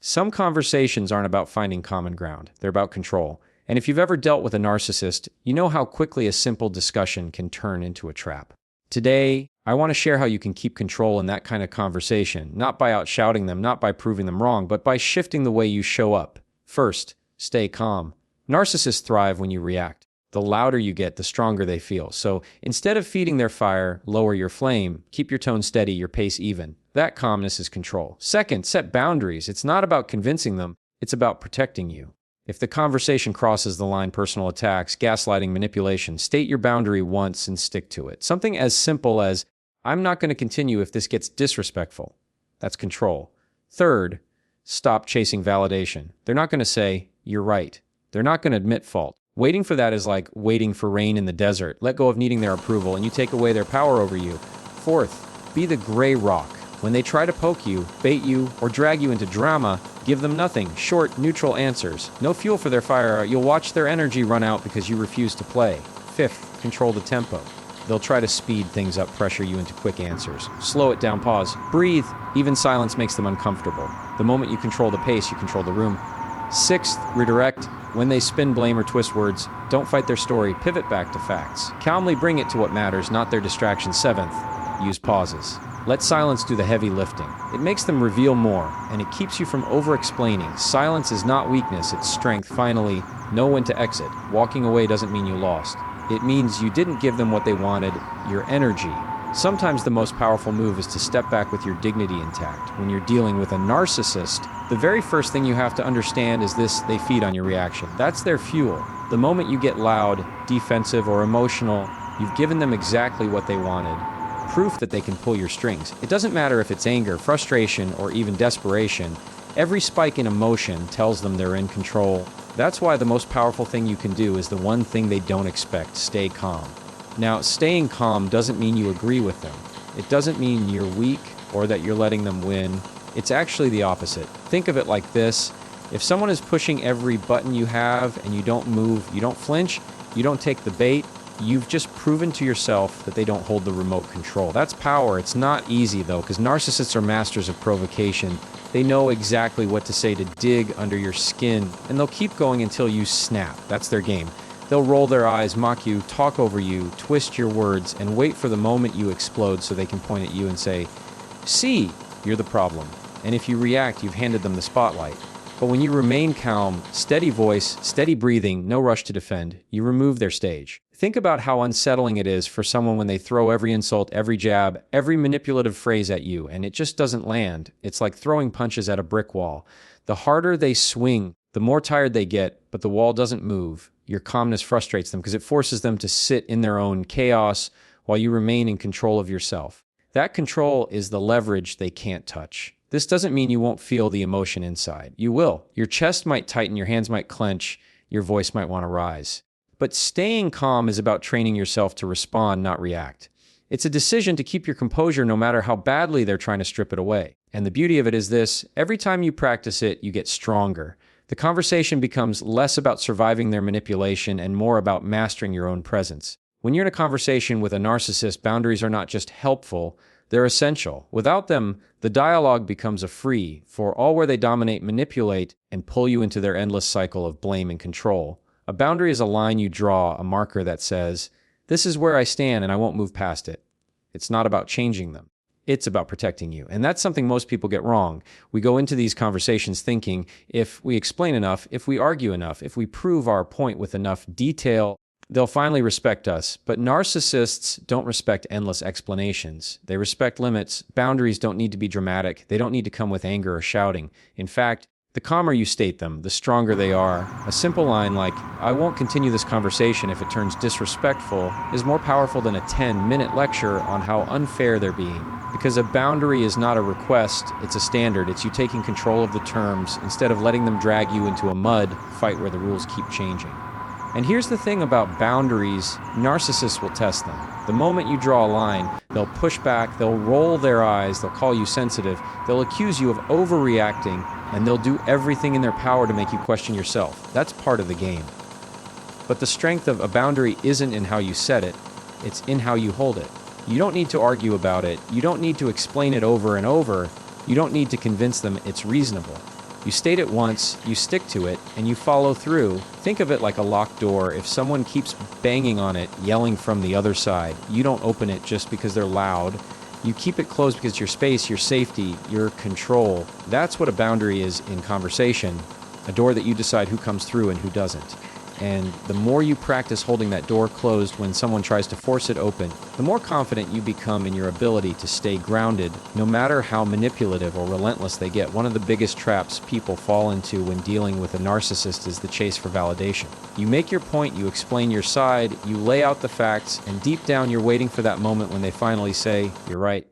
Some conversations aren't about finding common ground. They're about control. And if you've ever dealt with a narcissist, you know how quickly a simple discussion can turn into a trap. Today, I want to share how you can keep control in that kind of conversation, not by outshouting them, not by proving them wrong, but by shifting the way you show up. First, stay calm. Narcissists thrive when you react. The louder you get, the stronger they feel. So instead of feeding their fire, lower your flame. Keep your tone steady, your pace even. That calmness is control. Second, set boundaries. It's not about convincing them, it's about protecting you. If the conversation crosses the line, personal attacks, gaslighting, manipulation, state your boundary once and stick to it. Something as simple as, I'm not going to continue if this gets disrespectful. That's control. Third, stop chasing validation. They're not going to say, you're right. They're not going to admit fault. Waiting for that is like waiting for rain in the desert. Let go of needing their approval and you take away their power over you. Fourth, be the gray rock. When they try to poke you, bait you, or drag you into drama, give them nothing, short, neutral answers. No fuel for their fire. You'll watch their energy run out because you refuse to play. Fifth, control the tempo. They'll try to speed things up, pressure you into quick answers. Slow it down, pause, breathe. Even silence makes them uncomfortable. The moment you control the pace, you control the room. Sixth, redirect. When they spin, blame, or twist words, don't fight their story, pivot back to facts. Calmly bring it to what matters, not their distraction. Seventh, use pauses. Let silence do the heavy lifting. It makes them reveal more, and it keeps you from over-explaining. Silence is not weakness, it's strength. Finally, know when to exit. Walking away doesn't mean you lost. It means you didn't give them what they wanted, your energy. Sometimes the most powerful move is to step back with your dignity intact. When you're dealing with a narcissist, the very first thing you have to understand is this: they feed on your reaction. That's their fuel. The moment you get loud, defensive, or emotional, you've given them exactly what they wanted. Proof that they can pull your strings. It doesn't matter if it's anger, frustration, or even desperation. Every spike in emotion tells them they're in control. That's why the most powerful thing you can do is the one thing they don't expect: stay calm. Now, staying calm doesn't mean you agree with them. It doesn't mean you're weak or that you're letting them win. It's actually the opposite. Think of it like this: if someone is pushing every button you have and you don't move, you don't flinch, you don't take the bait, you've just proven to yourself that they don't hold the remote control. That's power. It's not easy, though, because narcissists are masters of provocation. They know exactly what to say to dig under your skin, and they'll keep going until you snap. That's their game. They'll roll their eyes, mock you, talk over you, twist your words, and wait for the moment you explode so they can point at you and say, "See, you're the problem." And if you react, you've handed them the spotlight. But when you remain calm, steady voice, steady breathing, no rush to defend, you remove their stage. Think about how unsettling it is for someone when they throw every insult, every jab, every manipulative phrase at you, and it just doesn't land. It's like throwing punches at a brick wall. The harder they swing, the more tired they get, but the wall doesn't move. Your calmness frustrates them because it forces them to sit in their own chaos while you remain in control of yourself. That control is the leverage they can't touch. This doesn't mean you won't feel the emotion inside. You will. Your chest might tighten, your hands might clench, your voice might want to rise. But staying calm is about training yourself to respond, not react. It's a decision to keep your composure no matter how badly they're trying to strip it away. And the beauty of it is this: every time you practice it, you get stronger. The conversation becomes less about surviving their manipulation and more about mastering your own presence. When you're in a conversation with a narcissist, boundaries are not just helpful, they're essential. Without them, the dialogue becomes a free for all where they dominate, manipulate, and pull you into their endless cycle of blame and control. A boundary is a line you draw, a marker that says, "This is where I stand and I won't move past it." It's not about changing them. It's about protecting you. And that's something most people get wrong. We go into these conversations thinking if we explain enough, if we argue enough, if we prove our point with enough detail, they'll finally respect us. But narcissists don't respect endless explanations. They respect limits. Boundaries don't need to be dramatic. They don't need to come with anger or shouting. In fact, the calmer you state them, the stronger they are. A simple line like, "I won't continue this conversation if it turns disrespectful," is more powerful than a 10-minute lecture on how unfair they're being. Because a boundary is not a request, it's a standard. It's you taking control of the terms instead of letting them drag you into a mud fight where the rules keep changing. And here's the thing about boundaries: narcissists will test them. The moment you draw a line, they'll push back, they'll roll their eyes, they'll call you sensitive, they'll accuse you of overreacting, and they'll do everything in their power to make you question yourself. That's part of the game. But the strength of a boundary isn't in how you set it, it's in how you hold it. You don't need to argue about it, you don't need to explain it over and over, you don't need to convince them it's reasonable. You state it once, you stick to it, and you follow through. Think of it like a locked door. If someone keeps banging on it, yelling from the other side, you don't open it just because they're loud. You keep it closed because it's your space, your safety, your control. That's what a boundary is in conversation, a door that you decide who comes through and who doesn't. And the more you practice holding that door closed when someone tries to force it open, the more confident you become in your ability to stay grounded, no matter how manipulative or relentless they get. One of the biggest traps people fall into when dealing with a narcissist is the chase for validation. You make your point, you explain your side, you lay out the facts, and deep down you're waiting for that moment when they finally say, "You're right."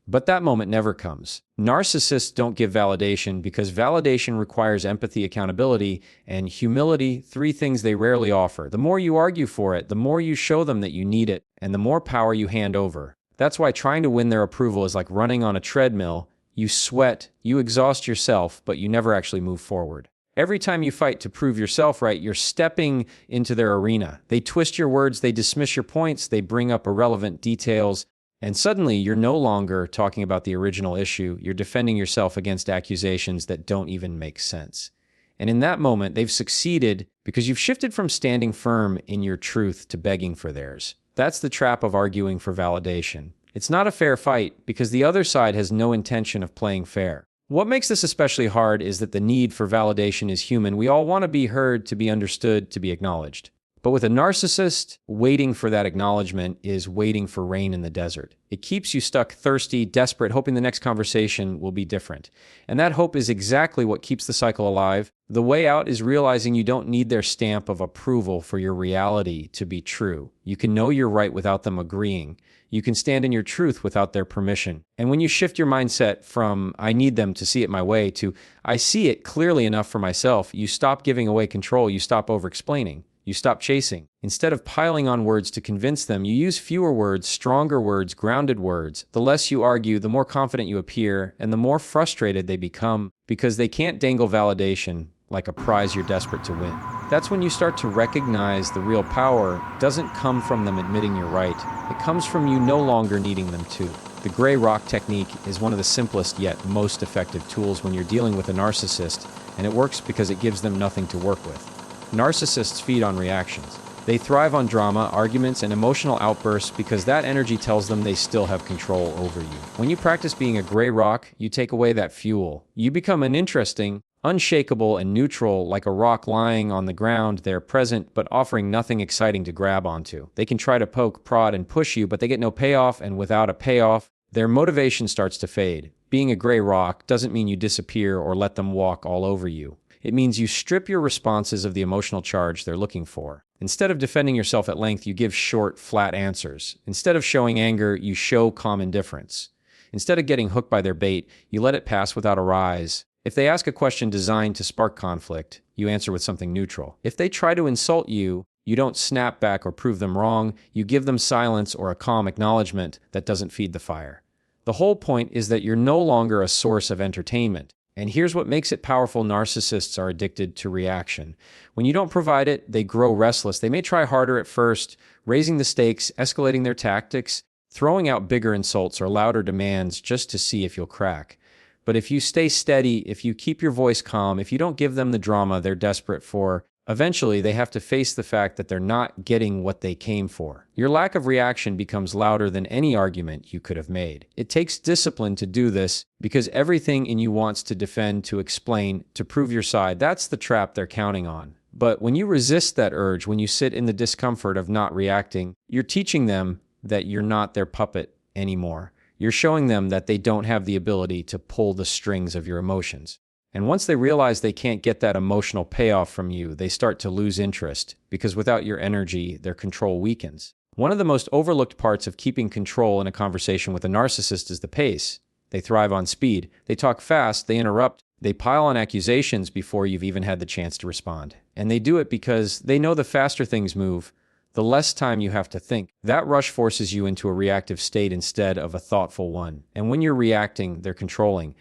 But that moment never comes. Narcissists don't give validation because validation requires empathy, accountability, and humility, three things they rarely offer. The more you argue for it, the more you show them that you need it, and the more power you hand over. That's why trying to win their approval is like running on a treadmill. You sweat, you exhaust yourself, but you never actually move forward. Every time you fight to prove yourself right, you're stepping into their arena. They twist your words, they dismiss your points, they bring up irrelevant details. And suddenly, you're no longer talking about the original issue. You're defending yourself against accusations that don't even make sense. And in that moment, they've succeeded because you've shifted from standing firm in your truth to begging for theirs. That's the trap of arguing for validation. It's not a fair fight because the other side has no intention of playing fair. What makes this especially hard is that the need for validation is human. We all want to be heard, to be understood, to be acknowledged. But with a narcissist, waiting for that acknowledgement is waiting for rain in the desert. It keeps you stuck, thirsty, desperate, hoping the next conversation will be different. And that hope is exactly what keeps the cycle alive. The way out is realizing you don't need their stamp of approval for your reality to be true. You can know you're right without them agreeing. You can stand in your truth without their permission. And when you shift your mindset from, "I need them to see it my way," to, "I see it clearly enough for myself," you stop giving away control, you stop over-explaining. You stop chasing. Instead of piling on words to convince them, you use fewer words, stronger words, grounded words. The less you argue, the more confident you appear, and the more frustrated they become because they can't dangle validation like a prize you're desperate to win. That's when you start to recognize the real power doesn't come from them admitting you're right. It comes from you no longer needing them to. The gray rock technique is one of the simplest yet most effective tools when you're dealing with a narcissist, and it works because it gives them nothing to work with. Narcissists feed on reactions. They thrive on drama, arguments, and emotional outbursts because that energy tells them they still have control over you. When you practice being a gray rock, you take away that fuel. You become an interesting, unshakable, and neutral, like a rock lying on the ground. They're present, but offering nothing exciting to grab onto. They can try to poke, prod, and push you, but they get no payoff, and without a payoff, their motivation starts to fade. Being a gray rock doesn't mean you disappear or let them walk all over you. It means you strip your responses of the emotional charge they're looking for. Instead of defending yourself at length, you give short, flat answers. Instead of showing anger, you show calm indifference. Instead of getting hooked by their bait, you let it pass without a rise. If they ask a question designed to spark conflict, you answer with something neutral. If they try to insult you, you don't snap back or prove them wrong. You give them silence or a calm acknowledgement that doesn't feed the fire. The whole point is that you're no longer a source of entertainment. And here's what makes it powerful: narcissists are addicted to reaction. When you don't provide it, they grow restless. They may try harder at first, raising the stakes, escalating their tactics, throwing out bigger insults or louder demands just to see if you'll crack. But if you stay steady, if you keep your voice calm, if you don't give them the drama they're desperate for, eventually they have to face the fact that they're not getting what they came for. Your lack of reaction becomes louder than any argument you could have made. It takes discipline to do this because everything in you wants to defend, to explain, to prove your side. That's the trap they're counting on. But when you resist that urge, when you sit in the discomfort of not reacting, you're teaching them that you're not their puppet anymore. You're showing them that they don't have the ability to pull the strings of your emotions. And once they realize they can't get that emotional payoff from you, they start to lose interest because without your energy, their control weakens. One of the most overlooked parts of keeping control in a conversation with a narcissist is the pace. They thrive on speed. They talk fast, they interrupt, they pile on accusations before you've even had the chance to respond. And they do it because they know the faster things move, the less time you have to think. That rush forces you into a reactive state instead of a thoughtful one. And when you're reacting, they're controlling.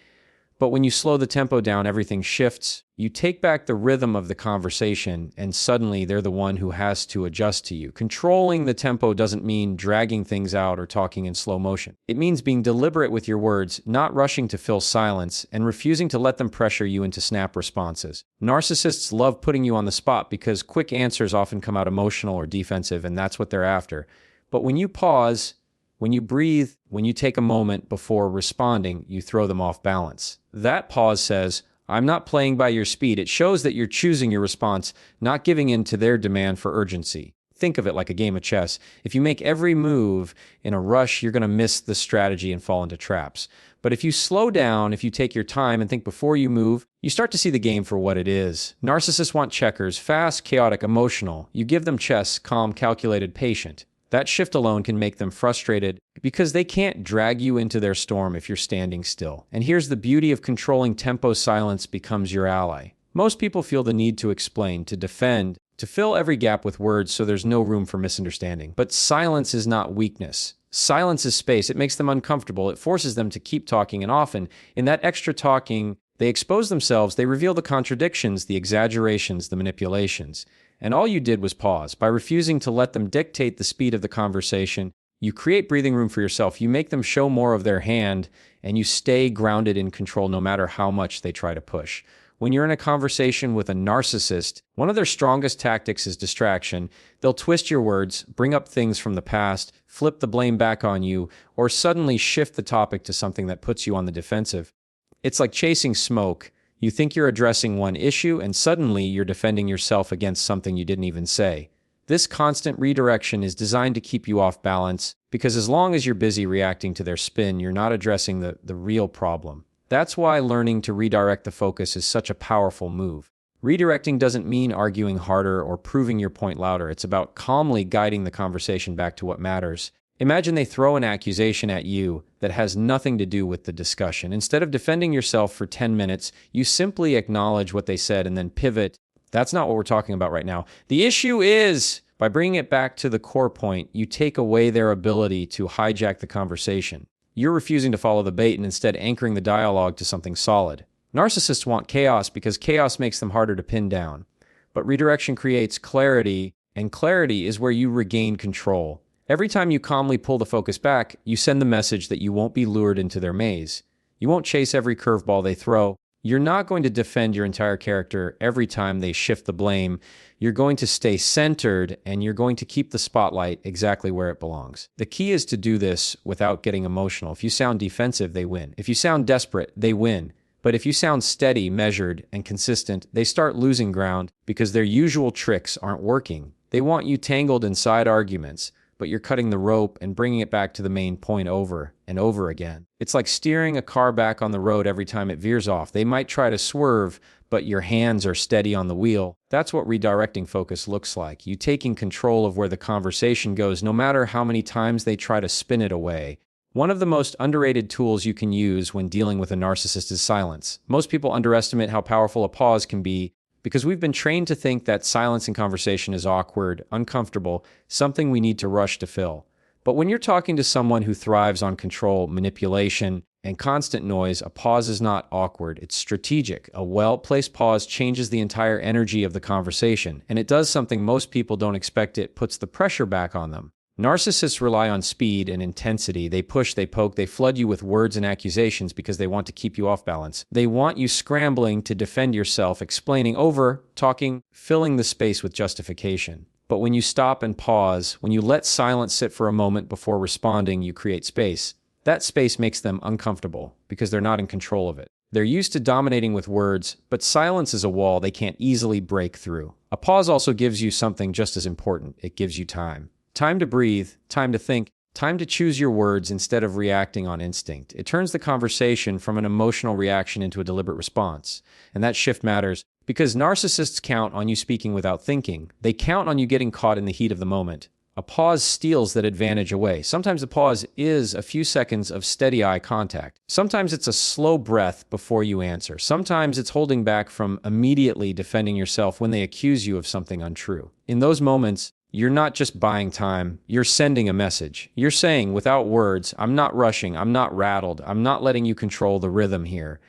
But when you slow the tempo down, everything shifts. You take back the rhythm of the conversation, and suddenly they're the one who has to adjust to you. Controlling the tempo doesn't mean dragging things out or talking in slow motion. It means being deliberate with your words, not rushing to fill silence, and refusing to let them pressure you into snap responses. Narcissists love putting you on the spot because quick answers often come out emotional or defensive, and that's what they're after. But when you pause, when you breathe, when you take a moment before responding, you throw them off balance. That pause says, I'm not playing by your speed. It shows that you're choosing your response, not giving in to their demand for urgency. Think of it like a game of chess. If you make every move in a rush, you're going to miss the strategy and fall into traps. But if you slow down, if you take your time and think before you move, you start to see the game for what it is. Narcissists want checkers, fast, chaotic, emotional. You give them chess, calm, calculated, patient. That shift alone can make them frustrated because they can't drag you into their storm if you're standing still. And here's the beauty of controlling tempo: silence becomes your ally. Most people feel the need to explain, to defend, to fill every gap with words so there's no room for misunderstanding. But silence is not weakness. Silence is space. It makes them uncomfortable. It forces them to keep talking, and often, in that extra talking, they expose themselves, they reveal the contradictions, the exaggerations, the manipulations. And all you did was pause. By refusing to let them dictate the speed of the conversation, you create breathing room for yourself. You make them show more of their hand, and you stay grounded in control no matter how much they try to push. When you're in a conversation with a narcissist, one of their strongest tactics is distraction. They'll twist your words, bring up things from the past, flip the blame back on you, or suddenly shift the topic to something that puts you on the defensive. It's like chasing smoke. You think you're addressing one issue, and suddenly you're defending yourself against something you didn't even say. This constant redirection is designed to keep you off balance, because as long as you're busy reacting to their spin, you're not addressing the real problem. That's why learning to redirect the focus is such a powerful move. Redirecting doesn't mean arguing harder or proving your point louder. It's about calmly guiding the conversation back to what matters. Imagine they throw an accusation at you that has nothing to do with the discussion. Instead of defending yourself for 10 minutes, you simply acknowledge what they said and then pivot. That's not what we're talking about right now. The issue is, by bringing it back to the core point, you take away their ability to hijack the conversation. You're refusing to follow the bait and instead anchoring the dialogue to something solid. Narcissists want chaos because chaos makes them harder to pin down. But redirection creates clarity, and clarity is where you regain control. Every time you calmly pull the focus back, you send the message that you won't be lured into their maze. You won't chase every curveball they throw. You're not going to defend your entire character every time they shift the blame. You're going to stay centered, and you're going to keep the spotlight exactly where it belongs. The key is to do this without getting emotional. If you sound defensive, they win. If you sound desperate, they win. But if you sound steady, measured, and consistent, they start losing ground because their usual tricks aren't working. They want you tangled in side arguments, but you're cutting the rope and bringing it back to the main point over and over again. It's like steering a car back on the road every time it veers off. They might try to swerve, but your hands are steady on the wheel. That's what redirecting focus looks like. You taking control of where the conversation goes, no matter how many times they try to spin it away. One of the most underrated tools you can use when dealing with a narcissist is silence. Most people underestimate how powerful a pause can be, because we've been trained to think that silence in conversation is awkward, uncomfortable, something we need to rush to fill. But when you're talking to someone who thrives on control, manipulation, and constant noise, a pause is not awkward, it's strategic. A well-placed pause changes the entire energy of the conversation, and it does something most people don't expect. It puts the pressure back on them. Narcissists rely on speed and intensity. They push, they poke, they flood you with words and accusations because they want to keep you off balance. They want you scrambling to defend yourself, explaining over, talking, filling the space with justification. But when you stop and pause, when you let silence sit for a moment before responding, you create space. That space makes them uncomfortable because they're not in control of it. They're used to dominating with words, but silence is a wall they can't easily break through. A pause also gives you something just as important. It gives you time. Time to breathe, time to think, time to choose your words instead of reacting on instinct. It turns the conversation from an emotional reaction into a deliberate response. And that shift matters because narcissists count on you speaking without thinking. They count on you getting caught in the heat of the moment. A pause steals that advantage away. Sometimes the pause is a few seconds of steady eye contact. Sometimes it's a slow breath before you answer. Sometimes it's holding back from immediately defending yourself when they accuse you of something untrue. In those moments, you're not just buying time, you're sending a message. You're saying without words, I'm not rushing, I'm not rattled, I'm not letting you control the rhythm here.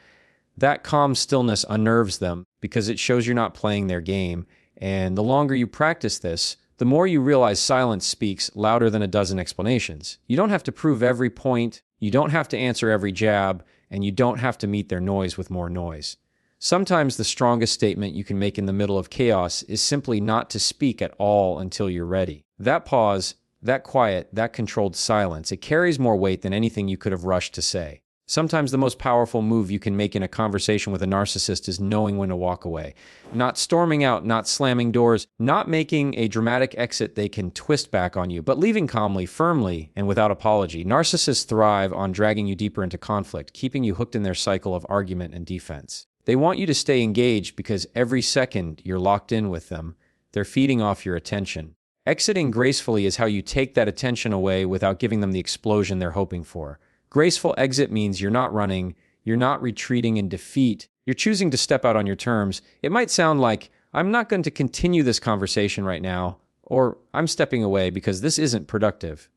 That calm stillness unnerves them because it shows you're not playing their game. And the longer you practice this, the more you realize silence speaks louder than a dozen explanations. You don't have to prove every point, you don't have to answer every jab, and you don't have to meet their noise with more noise. Sometimes the strongest statement you can make in the middle of chaos is simply not to speak at all until you're ready. That pause, that quiet, that controlled silence, it carries more weight than anything you could have rushed to say. Sometimes the most powerful move you can make in a conversation with a narcissist is knowing when to walk away. Not storming out, not slamming doors, not making a dramatic exit they can twist back on you, but leaving calmly, firmly, and without apology. Narcissists thrive on dragging you deeper into conflict, keeping you hooked in their cycle of argument and defense. They want you to stay engaged because every second you're locked in with them, they're feeding off your attention. Exiting gracefully is how you take that attention away without giving them the explosion they're hoping for. Graceful exit means you're not running, you're not retreating in defeat, you're choosing to step out on your terms. It might sound like, I'm not going to continue this conversation right now, or I'm stepping away because this isn't productive.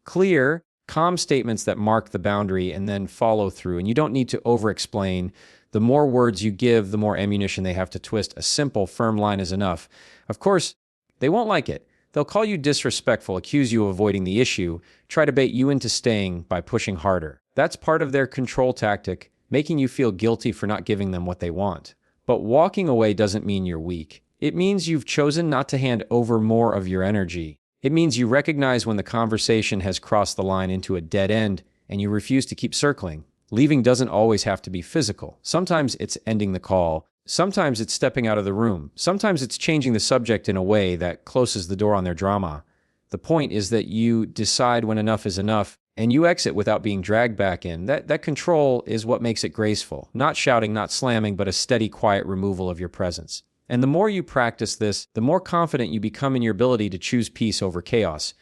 Clear, calm statements that mark the boundary and then follow through, and you don't need to over-explain. The more words you give, the more ammunition they have to twist. A simple, firm line is enough. Of course, they won't like it. They'll call you disrespectful, accuse you of avoiding the issue, try to bait you into staying by pushing harder. That's part of their control tactic, making you feel guilty for not giving them what they want. But walking away doesn't mean you're weak. It means you've chosen not to hand over more of your energy. It means you recognize when the conversation has crossed the line into a dead end and you refuse to keep circling. Leaving doesn't always have to be physical. Sometimes it's ending the call. Sometimes it's stepping out of the room. Sometimes it's changing the subject in a way that closes the door on their drama. The point is that you decide when enough is enough, and you exit without being dragged back in. That control is what makes it graceful. Not shouting, not slamming, but a steady, quiet removal of your presence. And the more you practice this, the more confident you become in your ability to choose peace over chaos.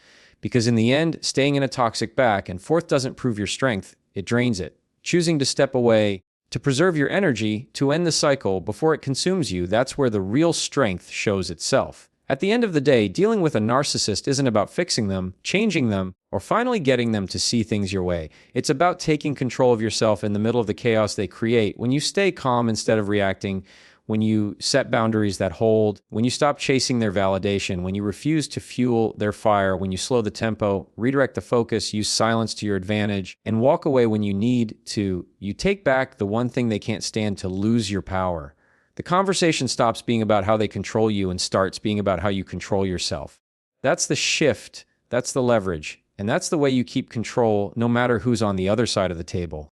Because in the end, staying in a toxic back and forth doesn't prove your strength, it drains it. Choosing to step away, to preserve your energy, to end the cycle before it consumes you, that's where the real strength shows itself. At the end of the day, dealing with a narcissist isn't about fixing them, changing them, or finally getting them to see things your way. It's about taking control of yourself in the middle of the chaos they create. When you stay calm instead of reacting, when you set boundaries that hold, when you stop chasing their validation, when you refuse to fuel their fire, when you slow the tempo, redirect the focus, use silence to your advantage, and walk away when you need to, you take back the one thing they can't stand: to lose your power. The conversation stops being about how they control you and starts being about how you control yourself. That's the shift, that's the leverage, and that's the way you keep control no matter who's on the other side of the table.